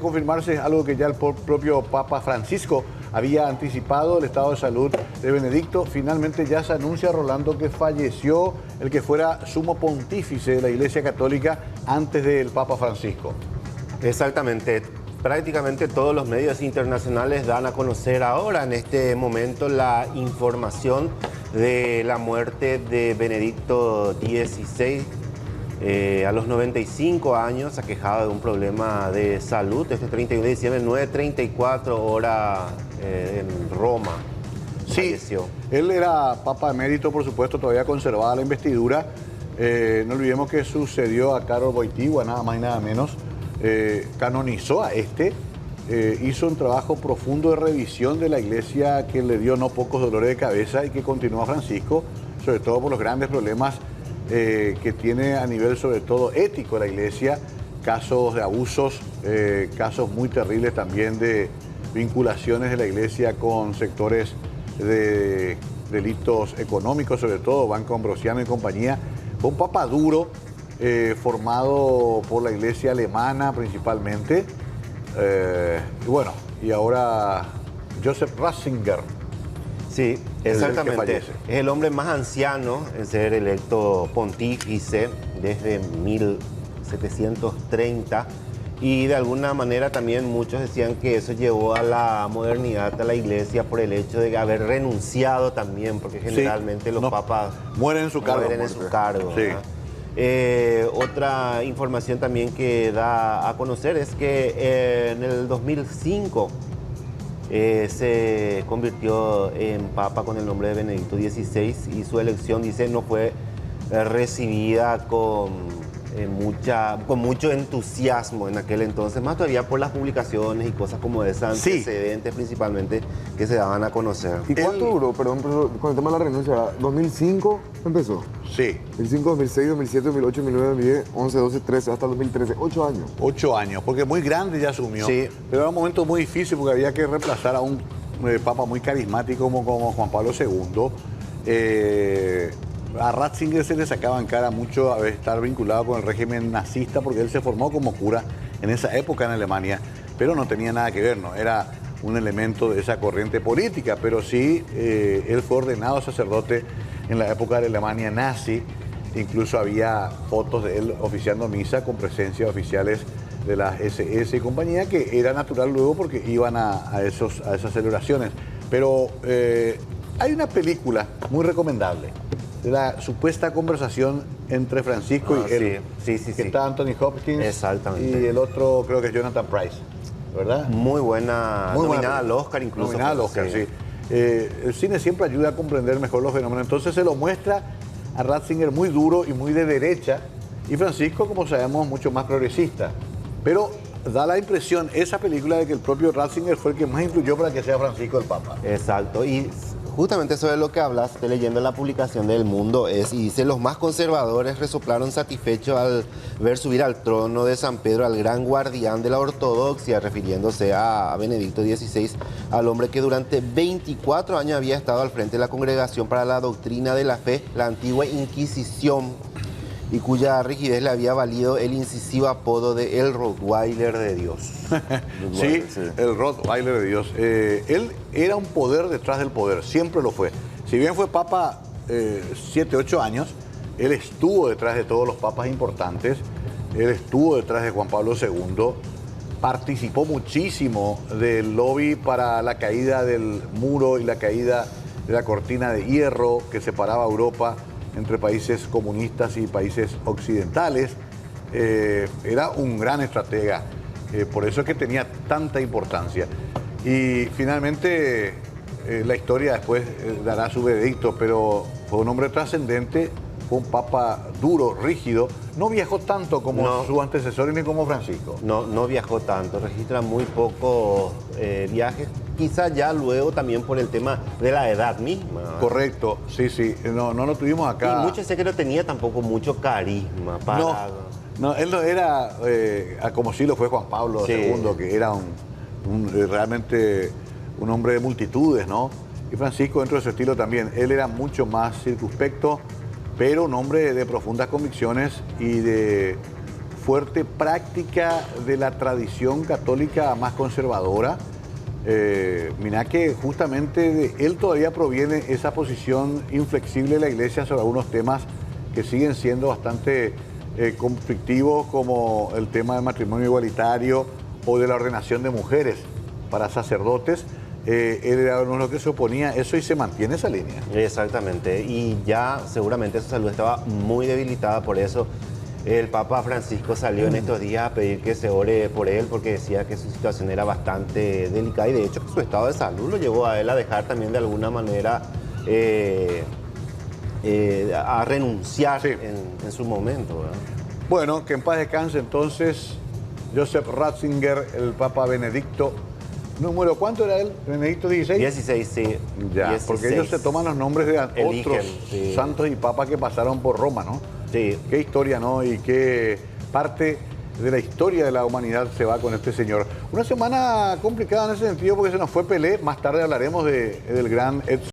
confirmarse algo que ya el propio Papa Francisco había anticipado, el estado de salud de Benedicto. Finalmente ya se anuncia, Rolando, que falleció el que fuera sumo pontífice de la Iglesia Católica antes del Papa Francisco. Exactamente. Prácticamente todos los medios internacionales dan a conocer ahora, en este momento, la información de la muerte de Benedicto XVI a los 95 años, aquejado de un problema de salud. Este 31 de diciembre, 9:34 hora en Roma. Sí, falleció. Él era Papa emérito, por supuesto, todavía conservada la investidura. No olvidemos que sucedió a Karol Wojtyła, nada más y nada menos. Canonizó a hizo un trabajo profundo de revisión de la Iglesia que le dio no pocos dolores de cabeza y que continúa Francisco, sobre todo por los grandes problemas que tiene a nivel sobre todo ético la Iglesia, casos de abusos, casos muy terribles también de vinculaciones de la Iglesia con sectores de delitos económicos, sobre todo Banco Ambrosiano y compañía. Fue un papa duro, formado por la Iglesia alemana principalmente, y bueno, y ahora Joseph Ratzinger. Sí, exactamente. Es el hombre más anciano en ser electo pontífice desde 1730, y de alguna manera también muchos decían que eso llevó a la modernidad a la Iglesia por el hecho de haber renunciado también, porque generalmente los papas mueren en su cargo. Sí. Otra información también que da a conocer es que en el 2005 se convirtió en papa con el nombre de Benedicto XVI, y su elección, dice, no fue recibida con mucho entusiasmo en aquel entonces, más todavía por las publicaciones y cosas como esas, antecedentes principalmente que se daban a conocer. ¿Y cuánto duró, perdón, con el tema de la renuncia? ¿2005 empezó? Sí. 2005, 2006, 2007, 2008, 2009, 2010, 11, 12, 13, hasta 2013. 8 años. 8 años, porque muy grande ya asumió. Sí. Pero era un momento muy difícil porque había que reemplazar a un papa muy carismático como Juan Pablo II. A Ratzinger se le sacaba en cara mucho a estar vinculado con el régimen nazista, porque él se formó como cura en esa época en Alemania, pero no tenía nada que ver, no era un elemento de esa corriente política, pero sí él fue ordenado sacerdote en la época de la Alemania nazi. Incluso había fotos de él oficiando misa con presencia de oficiales de las SS y compañía, que era natural luego porque iban a esas celebraciones. Pero hay una película muy recomendable, de la supuesta conversación entre Francisco y él, que está Anthony Hopkins. Exactamente. Y el otro creo que es Jonathan Pryce, ¿verdad? Muy buena, nominada al Oscar incluso. Nominada al Oscar, sí. El cine siempre ayuda a comprender mejor los fenómenos, entonces se lo muestra a Ratzinger muy duro y muy de derecha, y Francisco, como sabemos, mucho más progresista. Pero da la impresión, esa película, de que el propio Ratzinger fue el que más influyó para que sea Francisco el Papa. Exacto, y justamente sobre lo que hablas, estoy leyendo la publicación del Mundo, y dice: los más conservadores resoplaron satisfechos al ver subir al trono de San Pedro al gran guardián de la ortodoxia, refiriéndose a Benedicto XVI, al hombre que durante 24 años había estado al frente de la Congregación para la Doctrina de la Fe, la antigua Inquisición, y cuya rigidez le había valido el incisivo apodo de el Rottweiler de Dios. Sí, el Rottweiler de Dios. Él era un poder detrás del poder, siempre lo fue. Si bien fue papa 7, 8 años, él estuvo detrás de todos los papas importantes, él estuvo detrás de Juan Pablo II, participó muchísimo del lobby para la caída del muro y la caída de la cortina de hierro que separaba Europa entre países comunistas y países occidentales. Era un gran estratega, por eso es que tenía tanta importancia. Y finalmente la historia después dará su veredicto, pero fue un hombre trascendente, fue un papa duro, rígido, no viajó tanto como su antecesor ni como Francisco. No viajó tanto, registra muy pocos viajes, quizá ya luego también por el tema de la edad misma. Correcto, sí, no lo tuvimos acá. Y muchos sé que no tenía tampoco mucho carisma para... No, él no era como sí lo fue Juan Pablo II, que era realmente un hombre de multitudes, ¿no? Y Francisco, dentro de su estilo también, él era mucho más circunspecto, pero un hombre de profundas convicciones y de fuerte práctica de la tradición católica más conservadora. Mirá que justamente de él todavía proviene esa posición inflexible de la Iglesia sobre algunos temas que siguen siendo bastante conflictivos, como el tema del matrimonio igualitario o de la ordenación de mujeres para sacerdotes. Él era uno de los que se oponía a eso y se mantiene esa línea. Exactamente, y ya seguramente su salud estaba muy debilitada por eso. El Papa Francisco salió en estos días a pedir que se ore por él porque decía que su situación era bastante delicada y de hecho que su estado de salud lo llevó a él a dejar también de alguna manera a renunciar Sí. en su momento, ¿verdad? Bueno, que en paz descanse entonces Joseph Ratzinger, el Papa Benedicto. Número, ¿cuánto era él? ¿Benedicto XVI? 16, sí. Ya, 16. porque ellos se toman los nombres de Eligen, otros sí. santos y papas que pasaron por Roma, ¿no? Sí. Qué historia, ¿no? Y qué parte de la historia de la humanidad se va con este señor. Una semana complicada en ese sentido porque se nos fue Pelé. Más tarde hablaremos del gran Edson.